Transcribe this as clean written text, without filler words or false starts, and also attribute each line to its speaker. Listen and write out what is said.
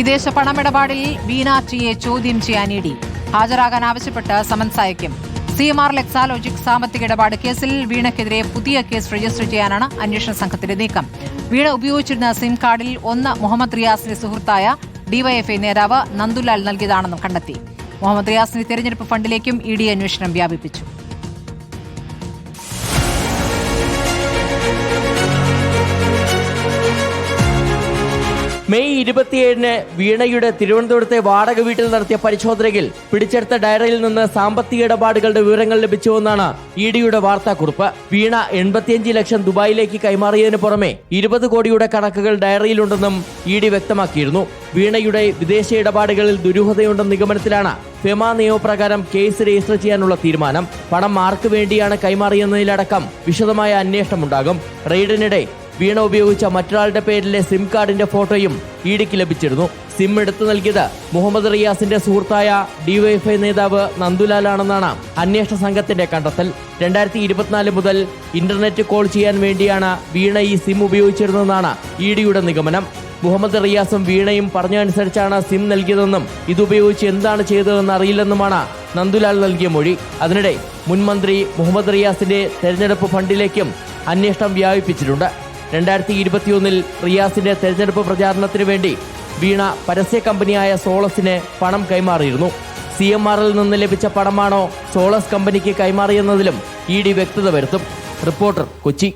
Speaker 1: വിദേശ പണമിടപാടിൽ വീണ ടിയെ ചോദ്യം ചെയ്യാൻ ഇഡി. ഹാജരാകാൻ ആവശ്യപ്പെട്ട് സമൻസ് അയക്കും. CMR ലെക്സാലോജിക് സാമ്പത്തിക ഇടപാട് കേസിൽ വീണയ്ക്കെതിരെ പുതിയ കേസ് രജിസ്റ്റർ ചെയ്യാനാണ് അന്വേഷണ സംഘത്തിന്റെ നീക്കം. വീണ ഉപയോഗിച്ചിരുന്ന സിം കാർഡിൽ ഒന്ന് മുഹമ്മദ് റിയാസിന്റെ സുഹൃത്തായ DYFI നേതാവ് നന്ദുലാൽ നൽകിയതാണെന്നും കണ്ടെത്തി. മുഹമ്മദ് റിയാസിന്റെ തെരഞ്ഞെടുപ്പ് ഫണ്ടിലേക്കും ഇഡി അന്വേഷണം വ്യാപിപ്പിച്ചു.
Speaker 2: മെയ് 27-ന് വീണയുടെ തിരുവനന്തപുരത്തെ വാടക വീട്ടിൽ നടത്തിയ പരിശോധനയിൽ പിടിച്ചെടുത്ത ഡയറിയിൽ നിന്ന് സാമ്പത്തിക ഇടപാടുകളുടെ വിവരങ്ങൾ ലഭിച്ചുവെന്നാണ് ഇഡിയുടെ വാർത്താക്കുറിപ്പ്. വീണ 85 ലക്ഷം ദുബായിലേക്ക് കൈമാറിയതിനു പുറമെ 20 കോടിയുടെ കണക്കുകൾ ഡയറിയിലുണ്ടെന്നും ഇഡി വ്യക്തമാക്കിയിരുന്നു. വീണയുടെ വിദേശ ഇടപാടുകളിൽ ദുരൂഹതയുണ്ടെന്ന നിഗമനത്തിലാണ് ഫെമ നിയമപ്രകാരം കേസ് രജിസ്റ്റർ ചെയ്യാനുള്ള തീരുമാനം. പണം ആർക്ക് വേണ്ടിയാണ് കൈമാറിയെന്നതിലടക്കം വിശദമായ അന്വേഷണമുണ്ടാകും. റെയ്ഡിനിടെ വീണ ഉപയോഗിച്ച മറ്റൊരാളുടെ പേരിലെ സിം കാർഡിന്റെ ഫോട്ടോയും ഇഡിക്ക് ലഭിച്ചിരുന്നു. സിം എടുത്തു നൽകിയത് മുഹമ്മദ് റിയാസിന്റെ സുഹൃത്തായ DYFI നേതാവ് നന്ദുലാലാണെന്നാണ് അന്വേഷണ സംഘത്തിന്റെ കണ്ടെത്തൽ. 2024 മുതൽ ഇന്റർനെറ്റ് കോൾ ചെയ്യാൻ വേണ്ടിയാണ് വീണ ഈ സിം ഉപയോഗിച്ചിരുന്നതെന്നാണ് ഇഡിയുടെ നിഗമനം. മുഹമ്മദ് റിയാസും വീണയും പറഞ്ഞതനുസരിച്ചാണ് സിം നൽകിയതെന്നും ഇതുപയോഗിച്ച് എന്താണ് ചെയ്തതെന്ന് അറിയില്ലെന്നുമാണ് നന്ദുലാൽ നൽകിയ മൊഴി. അതിനിടെ മുൻ മന്ത്രി മുഹമ്മദ് റിയാസിന്റെ തെരഞ്ഞെടുപ്പ് ഫണ്ടിലേക്കും അന്വേഷണം വ്യാപിപ്പിച്ചിട്ടുണ്ട്. 2021-ൽ റിയാസിന്റെ തെരഞ്ഞെടുപ്പ് പ്രചാരണത്തിനു വേണ്ടി വീണ പരസ്യ കമ്പനിയായ സോളസിന് പണം കൈമാറിയിരുന്നു. CMRൽ നിന്ന് ലഭിച്ച പണമാണോ സോളസ് കമ്പനിക്ക് കൈമാറിയെന്നതിലും ഇഡി വ്യക്തത വരുത്തും. റിപ്പോർട്ടർ, കൊച്ചി.